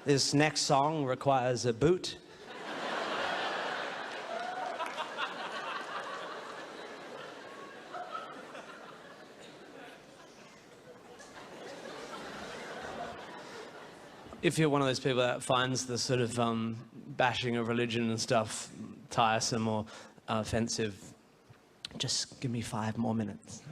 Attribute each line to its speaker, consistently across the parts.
Speaker 1: This next song requires a boot. If you're one of those people that finds the sort of bashing of religion and stuff tiresome or offensive, just give me 5 more minutes.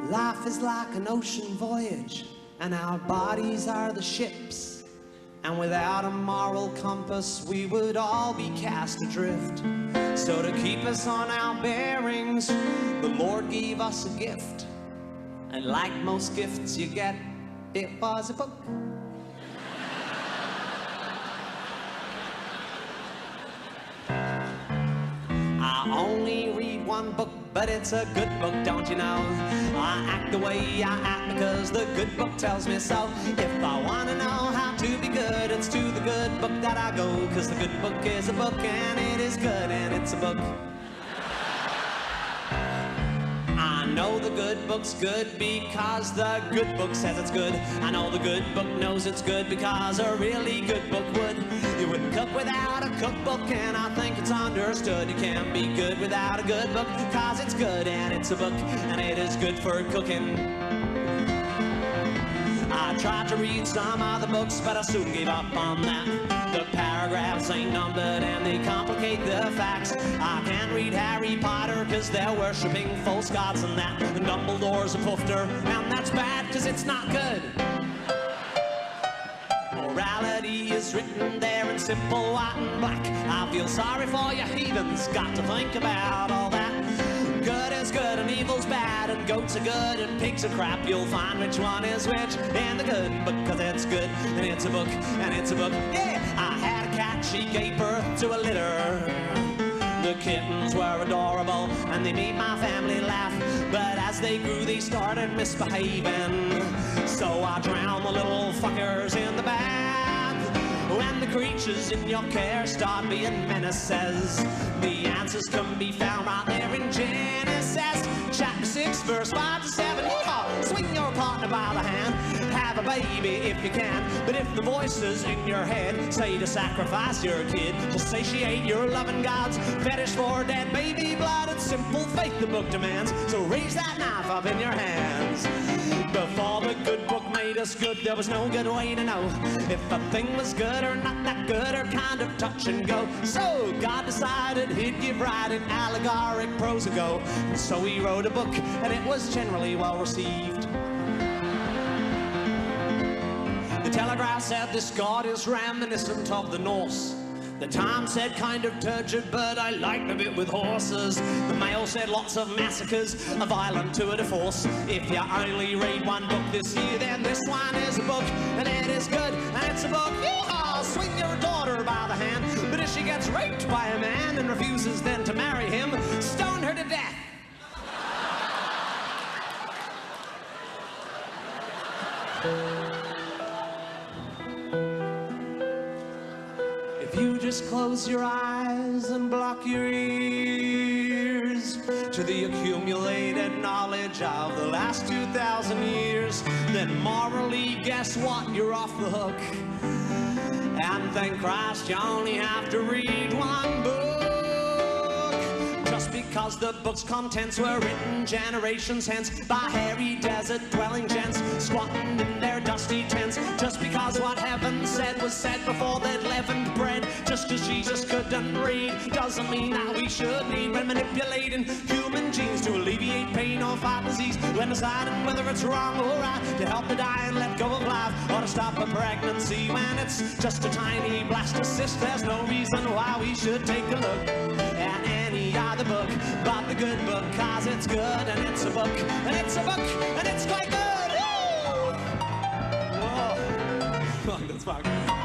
Speaker 1: Life is like an ocean voyage, and our bodies are the ships. And without a moral compass, we would all be cast adrift. So to keep us on our bearings, the Lord gave us a gift. And like most gifts you get, it was a book. I only read one book, but it's a good book, don't you know? I act the way I act because the good book tells me so. If I want to know how to be good, it's to the good book that I go. Because the good book is a book, and it is good, and it's a book. I know the good book's good because the good book says it's good. I know the good book knows it's good because a really good book would. You wouldn't cook without a cookbook, and I think it's understood. You can't be good without a good book, cause it's good and it's a book, and it is good for cooking. I tried to read some other books, but I soon gave up on that. The paragraphs ain't numbered and they complicate the facts. I can't read Harry Potter cause they're worshipping false gods and that. And Dumbledore's a poofter, and that's bad cause it's not good. Morality is written there in simple white and black. I feel sorry for you heathens, got to think about all that. Good is good and evil's bad, and goats are good and pigs are crap. You'll find which one is which in the good book, cause it's good and it's a book, and it's a book. Yeah, I had a cat, she gave birth to a litter. The kittens were adorable and they made my family laugh, but as they grew they started misbehaving. So I drowned the little fuckers in the bath. When the creatures in your care start being menaces, the answers can be found right there in Genesis chapter 6 verse 5 to 7. Yeah, swing your partner by the hand, have a baby if you can. But if the voices in your head say to sacrifice your kid to satiate your loving God's fetish for dead baby blood, it's simple faith the book demands. So raise that knife up in your hands. Before the good book made us good, there was no good way to know if a thing was good or not that good, or kind of touch and go. So God decided he'd give writing allegoric prose a go. And so he wrote a book, and it was generally well received. The Telegraph said this god is reminiscent of the Norse. The Times said kind of turgid, but I liked a bit with horses. The Mail said lots of massacres, a violent tour de force. If you only read one book this year, then this one is a book, and it is good, and it's a book. Yeehaw! Swing your daughter by the hand, but if she gets raped by a man and refuses then to marry him, stone her to death. If you just close your eyes and block your ears to the accumulated knowledge of the last 2,000 years, then morally, guess what? You're off the hook. And thank Christ you only have to read one book. Just because the book's contents were written generations hence by hairy desert-dwelling gents squatting in their dusty tents. Just because what heaven said was said before they'd leavened bread. Just because Jesus couldn't read doesn't mean that we should need when manipulating human genes to alleviate pain or fight disease, when deciding whether it's wrong or right to help the dying let go of life, or to stop a pregnancy when it's just a tiny blastocyst. There's no reason why we should take a look at any other book but the good book, cause it's good and it's a book, and it's a book, and it's quite good. Whoa. Whoa. That's fine.